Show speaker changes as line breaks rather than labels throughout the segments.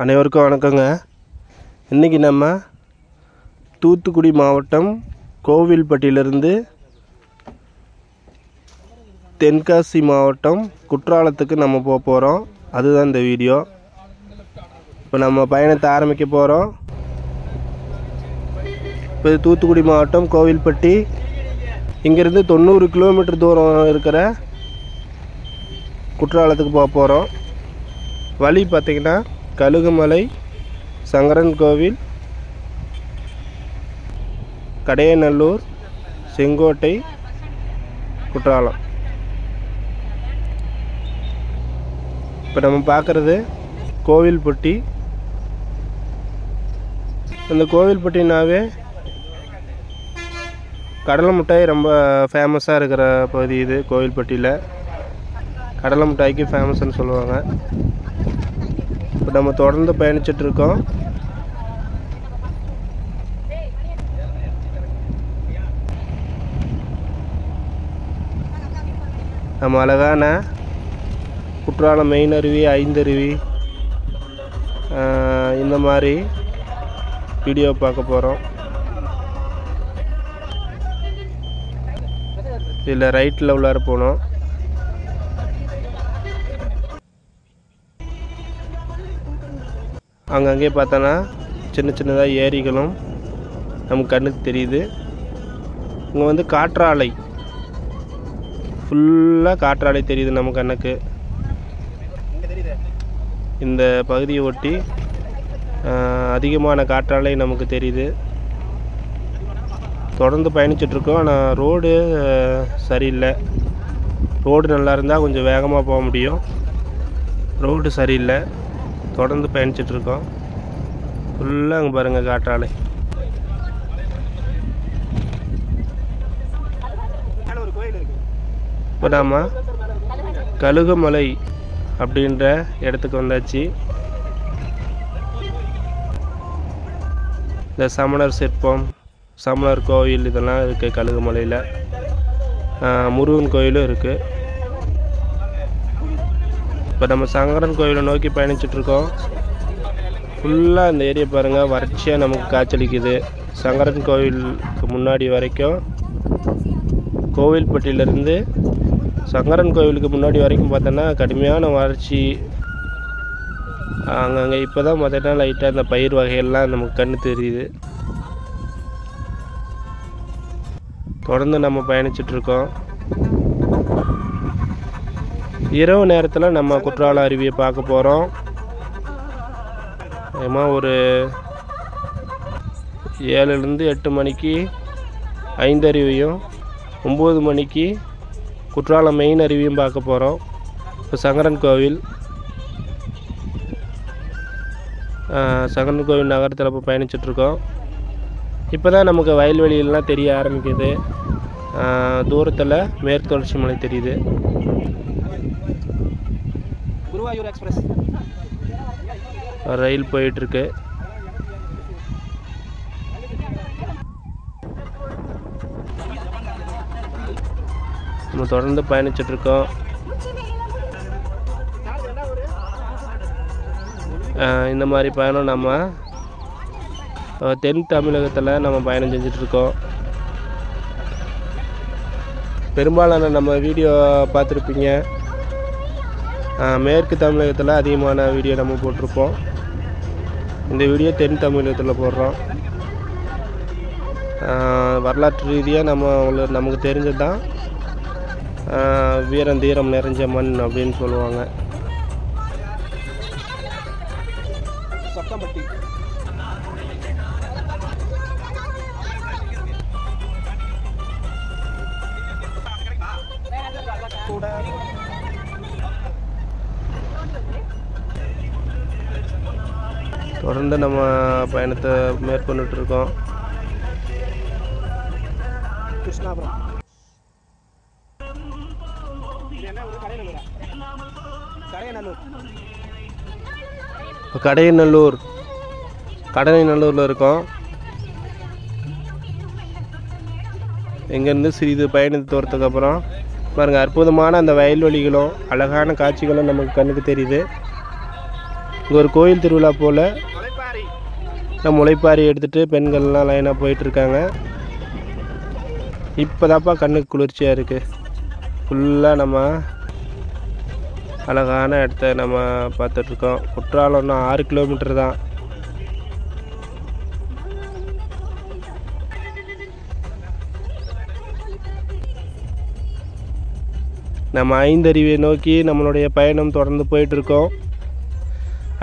அனைவருக்கும் வணக்கங்க. இன்றைக்கி நம்ம தூத்துக்குடி மாவட்டம் கோவில்பட்டியிலிருந்து தென்காசி மாவட்டம் குற்றாலத்துக்கு நம்ம போக போகிறோம். அதுதான் இந்த வீடியோ. இப்போ நம்ம பயணத்தை ஆரம்பிக்க போகிறோம். இப்போ தூத்துக்குடி மாவட்டம் கோவில்பட்டி, இங்கேருந்து 90 கிலோமீட்டர் தூரம் இருக்கிற குற்றாலத்துக்கு போக போகிறோம். வழி பார்த்திங்கன்னா கழுகுமலை, சங்கரன் கோவில், கடையநல்லூர், செங்கோட்டை, குற்றாலம். இப்போ நம்ம பார்க்குறது கோவில்பட்டி. இந்த கோவில்பட்டினாவே கடலை மிட்டாய் ரொம்ப ஃபேமஸாக இருக்கிற பகுதி இது. கோவில்பட்டியில் கடலை மிட்டாய்க்கு ஃபேமஸ்ன்னு சொல்லுவாங்க. இப்போ நம்ம தொடர்ந்து பயணிச்சிட்ருக்கோம். நம்ம அழகான குற்றாலம் மெயின் அருவி, ஐந்தருவி, இந்த மாதிரி வீடியோ பார்க்க போகிறோம். இதில் ரைட்டில் உள்ளார போனோம். அங்கங்கே பார்த்தோன்னா சின்ன சின்னதாக ஏரிகளும் நமக்கு கண்ணுக்கு தெரியுது. இங்கே வந்து காற்றாலை, ஃபுல்லாக காற்றாலை தெரியுது நம்ம கண்ணுக்கு. இந்த பகுதியை ஒட்டி அதிகமான காற்றாலை நமக்கு தெரியுது. தொடர்ந்து பயணிச்சிட்ருக்கோம். ஆனால் ரோடு சரியில்லை. ரோடு நல்லா இருந்தால் கொஞ்சம் வேகமாக போக முடியும். ரோடு சரியில்லை. தொடர்ந்து பயணிச்சிட்ருக்கோம். ஃபுல்லாக அங்கே பாருங்கள் காற்றாலை. இப்போ நாம் கழுகுமலை அப்படின்ற இடத்துக்கு வந்தாச்சு. இந்த சமணர் சிற்பம், சமணர் கோவில் இதெல்லாம் இருக்குது கழுகுமலையில். முருகன் கோயிலும் இருக்குது. இப்போ நம்ம சங்கரன் கோயிலை நோக்கி பயணிச்சிட்ருக்கோம். ஃபுல்லாக இந்த ஏரியா பாருங்கள், வறட்சியாக நமக்கு காய்ச்சலிக்குது. சங்கரன் கோவிலுக்கு முன்னாடி வரைக்கும், கோவில்பட்டியிலேருந்து சங்கரன் கோவிலுக்கு முன்னாடி வரைக்கும் பார்த்தோன்னா கடுமையான வறட்சி. அங்கங்கே இப்போ தான் பார்த்தோன்னா லைட்டாக இந்த பயிர் வகைகள்லாம் நமக்கு கண்ணு தெரியுது. தொடர்ந்து நம்ம பயணிச்சிட்ருக்கோம். இரவு நேரத்தில் நம்ம குற்றால அருவியை பார்க்க போகிறோம். ஏமா ஒரு 7லேருந்து 8 மணிக்கு ஐந்தருவியும், 9 மணிக்கு குற்றாலம் மெயின் அருவியும் பார்க்க போகிறோம். இப்போ சங்கரன் கோவில் நகரத்தில் இப்போ பயணிச்சிட்ருக்கோம். இப்போ தான் நமக்கு வயல்வெளியெல்லாம் தெரிய ஆரம்பிக்குது. தூரத்தில் மேற்கு தொடர்ச்சி மலை தெரியுது. குருவாயூர் எக்ஸ்பிரஸ் ரயில் போயிட்டுருக்கு. நம்ம தொடர்ந்து பயணிச்சிட்ருக்கோம். இந்த மாதிரி பயணம் நம்ம தென் தமிழகத்தில் நம்ம பயணம் செஞ்சிட்ருக்கோம். பெரும்பாலான நம்ம வீடியோ பார்த்துருப்பீங்க. மேற்கு தமிழகத்தில் அதிகமான வீடியோ நம்ம போட்டிருப்போம். இந்த வீடியோ தென் தமிழகத்தில் போடுறோம். வரலாற்று ரீதியாக நமக்கு தெரிஞ்சது தான் வீரம் தீரம் நிறைஞ்ச மண் அப்படின்னு சொல்லுவாங்க. சொக்கம்பட்டி தொடர்ந்து நம்ம பயணத்தை மேற்கொண்டுட்ருக்கோம். கிருஷ்ணாபுரம் கடையநல்லூரில் இருக்கோம். இங்கேருந்து சிறிது பயணித்து தோறதுக்கு அப்புறம் பாருங்கள், அற்புதமான அந்த வயல்வெளிகளும் அழகான காட்சிகளும் நமக்கு கண்ணுக்கு தெரியுது. இங்கே ஒரு கோயில் திருவிழா போல் முளைப்பாரி எடுத்துகிட்டு பெண்கள்லாம் லைனாக போயிட்டுருக்காங்க. இப்போ தான்ப்பா கண்ணுக்கு குளிர்ச்சியாக இருக்குது. ஃபுல்லாக நம்ம அழகான இடத்த நம்ம பார்த்துட்ருக்கோம். குற்றாலம் இன்னும் 6 கிலோமீட்டர் தான். நம்ம ஐந்தருவியை நோக்கி நம்மளுடைய பயணம் தொடர்ந்து போயிட்டுருக்கோம்.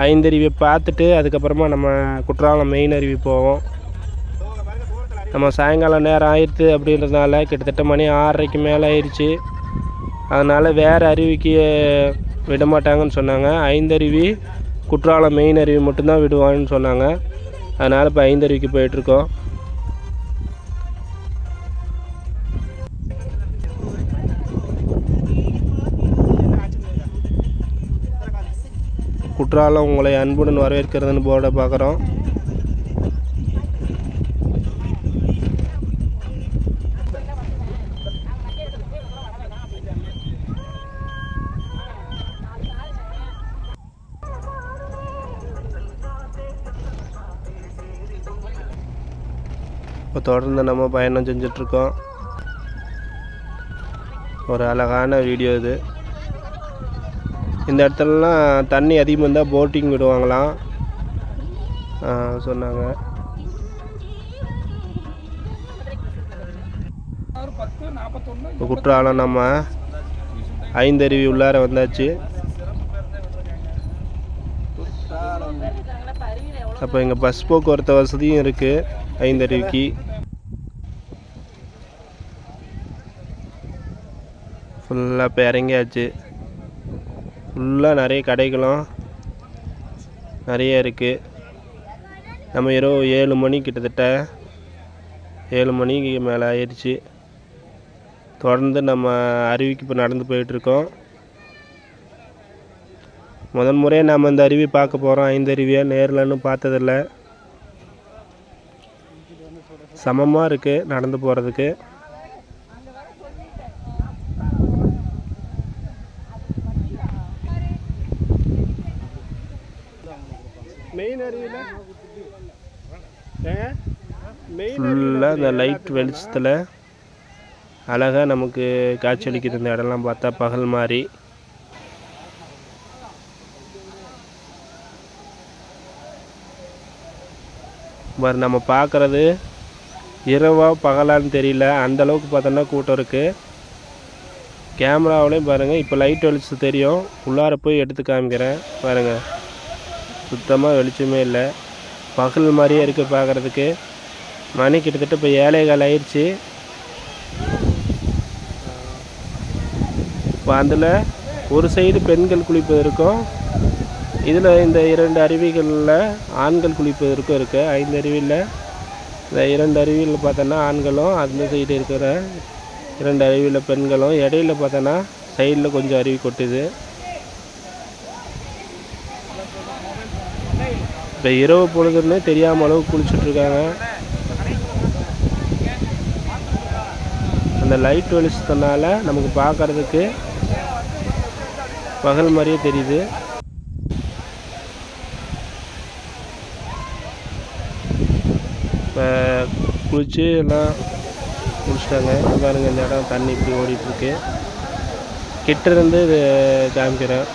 ஐந்தருவியை பார்த்துட்டு அதுக்கப்புறமா நம்ம குற்றாலம் மெயின் அருவி போவோம். நம்ம சாயங்காலம் நேரம் ஆயிடுத்து அப்படின்றதுனால கிட்டத்தட்ட மணி 6:30க்கு மேலே ஆயிடுச்சு. அதனால் வேறு அருவிக்கு விட மாட்டாங்கன்னு சொன்னாங்க. ஐந்தருவி குற்றாலம் மெயின் அருவி மட்டும்தான் விடுவாங்கன்னு சொன்னாங்க. அதனால் இப்போ ஐந்தருவிக்கு போயிட்டுருக்கோம். குற்றாலம் உங்களை அன்புடன் வரவேற்கிறதுன்னு போர்டை பார்க்குறோம். இப்போ தொடர்ந்து நம்ம பயணம் செஞ்சிட்ருக்கோம். ஒரு அழகான வீடியோ இது. இந்த இடத்துலலாம் தண்ணி அதிகமாக இருந்தால் போட்டிங் விடுவாங்களாம் சொன்னாங்க. இப்போ குற்றாலம் நம்ம ஐந்தருவி உள்ளார வந்தாச்சு. அப்போ இங்கே பஸ் போக்குவரத்து வசதியும் இருக்குது ஐந்தருவிக்கு. ஃபுல்லாக இப்போ இறங்கியாச்சு. ஃபுல்லாக நிறைய கடைகளும் நிறைய இருக்குது. நம்ம இரவு 7 மணி கிட்டத்தட்ட 7 மணிக்கு மேலே ஆயிடுச்சு. தொடர்ந்து நம்ம அருவிக்கு இப்போ நடந்து போயிட்டுருக்கோம். முதல் முறையாக நம்ம இந்த அருவி பார்க்க போகிறோம். ஐந்தருவியை நேரில்னு பார்த்ததில்ல. சமமாக இருக்குது நடந்து போகிறதுக்கு. ஃபுல்லாக இந்த லைட் வெளிச்சத்தில் அழகாக நமக்கு காட்சி அளிக்குது. இந்த இடம்லாம் பார்த்தா பகல் மாதிரி. நம்ம பார்க்குறது இரவா பகலான்னு தெரியல, அந்தளவுக்கு பார்த்தோன்னா கூட்டம் இருக்குது. கேமராவிலையும் பாருங்கள். இப்போ லைட் வெளிச்சம் தெரியும். உள்ளார போய் எடுத்து காமிக்கிறேன் பாருங்கள். சுத்தமாக வெளிச்சமே இல்லை. பகல் மாதிரியே இருக்குது பார்க்குறதுக்கு. மணி கிட்டத்தட்ட இப்போ 7:15 ஆயிடுச்சு. இப்போ அதில் ஒரு சைடு பெண்கள் குளிப்பதற்கும் இதில் இந்த 2 அருவிகளில் ஆண்கள் குளிப்பதற்கும் இருக்குது. 5 அருவியில் இந்த 2 அருவியில் பார்த்தோன்னா ஆண்களும், அந்த சைடு இருக்கிற 2 அருவியில் பெண்களும், இடையில பார்த்தோன்னா சைடில் கொஞ்சம் அருவி கொட்டுது. இப்போ இரவு பொழுதுன்னு தெரியாமல் அளவுக்கு குளிச்சுட்ருக்காங்க. அந்த லைட் வெளிச்சத்தினால நமக்கு பார்க்குறதுக்கு பகல் மாதிரியே தெரியுது. இப்போ குளிச்சு எல்லாம் குளிச்சிட்டாங்க. பாருங்கள் இந்த இடம் தண்ணி இப்படி ஓடிட்டுருக்கு. கிட்டேருந்து இது காமிக்கிறேன்.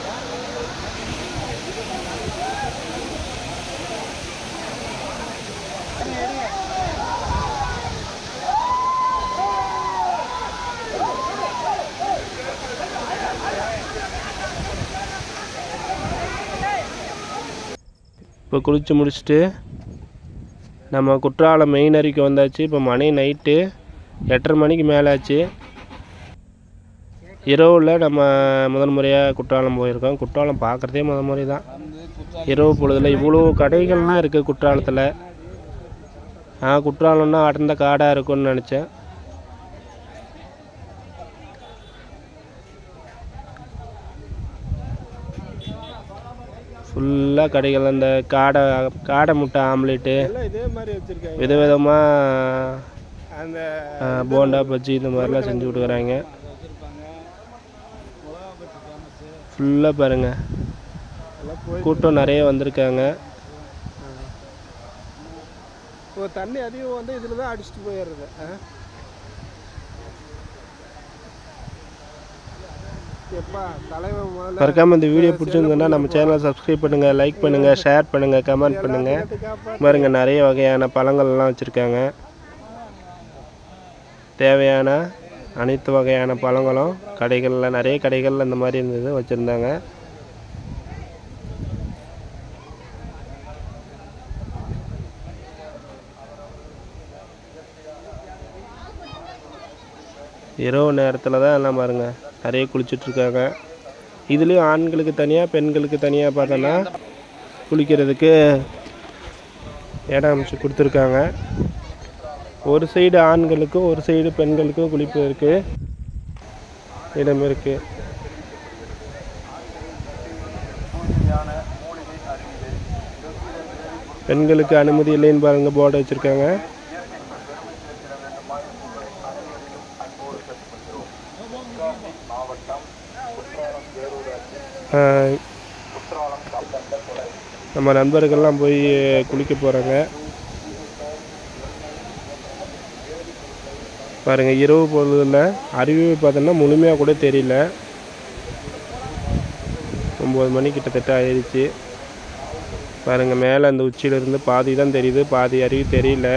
இப்போ குளித்து முடிச்சுட்டு நம்ம குற்றாலம் மெயின் அருவிக்கு வந்தாச்சு. இப்போ மணி நைட்டு 8:30 மணிக்கு மேலே ஆச்சு. இரவில் நம்ம முதல் முறையாக குற்றாலம் போயிருக்கோம். குற்றாலம் பார்க்குறதே முதல் முறை தான். இரவு பொழுதில் இவ்வளோ கடைகள்லாம் இருக்குது குற்றாலத்தில். குற்றாலம்னா அடர்ந்த காடாக இருக்கும்னு நினச்சேன். ஃபுல்லாக கடைகள். அந்த காடை முட்டை ஆம்லேட்டு, விதவிதமாக அந்த போண்டா பஜ்ஜி இந்த மாதிரிலாம் செஞ்சு கொடுக்குறாங்க. ஃபுல்லாக பாருங்கள் கூட்டம் நிறைய வந்திருக்காங்க.
தண்ணி அதிகம் வந்து இதில் தான் அடிச்சுட்டு போயிடுறது.
மறக்காம இந்த வீடியோ பிடிச்சிருந்ததுன்னா நம்ம சேனலை சப்ஸ்கிரைப் பண்ணுங்கள், லைக் பண்ணுங்கள், ஷேர் பண்ணுங்கள், கமெண்ட் பண்ணுங்கள். பாருங்க நிறைய வகையான பழங்கள்லாம் வச்சுருக்காங்க. தேவையான அனைத்து வகையான பழங்களும் கடைகளில் நிறைய கடைகளில் இந்த மாதிரி இருந்தது வச்சுருந்தாங்க. இரவு நேரத்தில் தான் எல்லாம் பாருங்க நிறைய குளிச்சுட்ருக்காங்க. இதுலேயும் ஆண்களுக்கு தனியாக பெண்களுக்கு தனியாக பார்த்தோன்னா குளிக்கிறதுக்கு இடம் அமைச்சு கொடுத்துருக்காங்க. ஒரு சைடு ஆண்களுக்கும் ஒரு சைடு பெண்களுக்கும் குளிப்பதற்கு இடம் இருக்குது. பெண்களுக்கு அனுமதி இல்லைன்னு பாருங்க போர்டு வச்சுருக்காங்க. நம்ம நண்பர்கள்லாம் போய் குளிக்க போகிறாங்க. பாருங்கள் இரவு பொழுதில் அருவி பார்த்தோன்னா முழுமையாக கூட தெரியல. 9 மணி கிட்டத்தட்ட ஆயிடுச்சு. பாருங்கள் மேலே அந்த உச்சியிலேருந்து பாதி தான் தெரியுது, பாதி அருவி தெரியல.